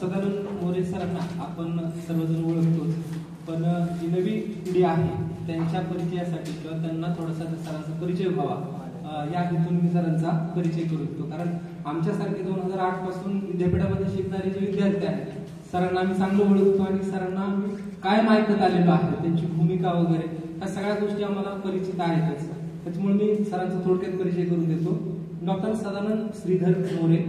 सदानंद मोरे सरांना आपण सर्वजण ओळखतोच, पण जी नवी पिढी आहे त्यांच्या परिचयासाठी किंवा त्यांना थोडासा सरांचा परिचय व्हावा या हेतून मी सरांचा परिचय करू इच्छितो। कारण आमच्यासारखे 2008 पासून विद्यापीठामध्ये शिकणारे जे विद्यार्थी आहेत सरांना आम्ही चांगलं ओळखतो आणि सरांना कायम ऐकत आलेलो आहे, त्यांची भूमिका वगैरे ह्या सगळ्या गोष्टी आम्हाला परिचित आहेतच। त्याच्यामुळे मी सरांचा थोडक्यात परिचय करून देतो। डॉक्टर सदानंद श्रीधर मोरे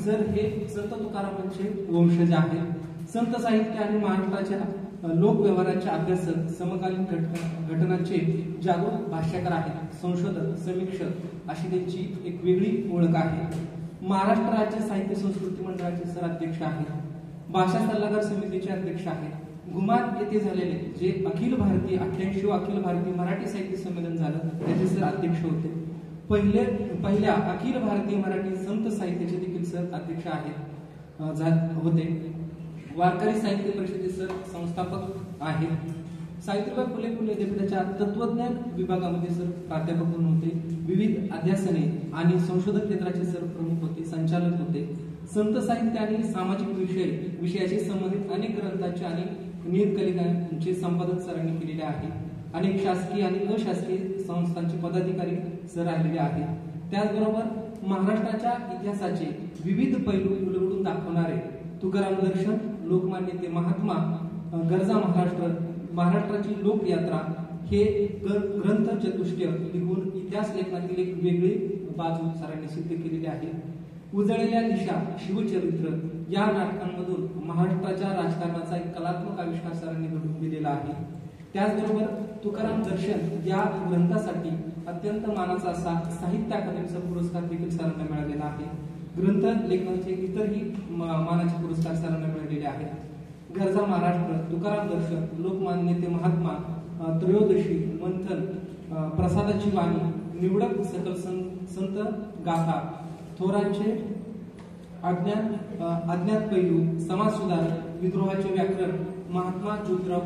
सर हे संत तुकारामांचे वंशज आहेत। संत साहित्य आणि महाराष्ट्राच्या लोकव्यवहाराचे अभ्यासक, समकालीन घटनांचे जागरूक भाष्यकार आहेत, संशोधक, समीक्षक अशी त्यांची एक वेगळी ओळख आहे। महाराष्ट्र राज्य साहित्य संस्कृती मंडळाचे सर अध्यक्ष आहेत, भाषा सल्लागार समितीचे अध्यक्ष आहेत। घुमार येथे झालेले जे अखिल भारतीय 88 अखिल भारतीय मराठी साहित्य संमेलन झालं त्याचे सर अध्यक्ष होते। पहिल्या अखिल भारतीय मराठी संत साहित्याचे देखील सर अध्यक्ष आहेत होते। वारकरी साहित्य परिषदेचे सर संस्थापक आहेत। सावित्रीबाई फुले विद्यापीठाच्या तत्वज्ञान विभागामध्ये सर प्राध्यापक म्हणून होते। विविध अध्यासने आणि संशोधन केंद्राचे सर प्रमुख होते, संचालक होते। संत साहित्य आणि सामाजिक विषयाशी संबंधित अनेक ग्रंथांचे आणि नियतकालिकांचे संपादन सरांनी केलेले आहे। अनेक शासकीय आणि अशासकीय संस्थांचे पदाधिकारी सर राहिलेले आहेत। त्याचबरोबर महाराष्ट्राच्या इतिहासाचे विविध पैलू उलगडून दाखवणारे तुकाराम दर्शन, लोकमान्य ते महात्मा, गरजा महाराष्ट्र, महाराष्ट्राची लोकयात्रा हे ग्रंथ चतुष्टय लिहून इतिहास लेखनातील एक वेगळी बाजू सरांनी सिद्ध केलेली आहे। उजळलेल्या दिशा, शिवचरित्र या नाटकांमधून महाराष्ट्राच्या राजकारणाचा एक कलात्मक आविष्कार सरांनी घडवून दिलेला आहे। त्याचबरोबर तुकाराम दर्शन या ग्रंथासाठी अत्यंत मानाचा असा साहित्य अकादमीचा पुरस्कार देखील सरांना मिळालेला आहे। ग्रंथ लेखनाचे इतरही मानाचे पुरस्कार सरांना मिळालेले आहेत। गरजा महाराष्ट्र, तुकाराम दर्शन, लोकमान्य ते महात्मा, त्रयोदशी, मंथन, प्रसादाची वाणी, निवडक सकल संत गाथा, थोरांचे अज्ञात पैलू, समाज सुधारक, विद्रोहाचे व्याकरण, महात्मा ज्योतिराव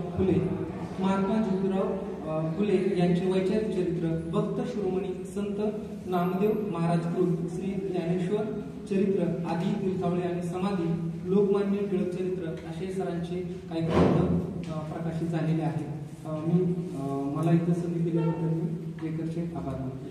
फुले यांचे वैचारिक चरित्र, भक्त शिरोमणी संत नामदेव महाराज कृत, श्री ज्ञानेश्वर चरित्र आदी तीर्थावळे आणि समाधी, लोकमान्य टिळक चरित्र असे सरांचे काही ग्रंथ प्रकाशित झालेले आहेत। मला इथं संधी दिल्याबद्दल मी जेकरचे आभार मानतो।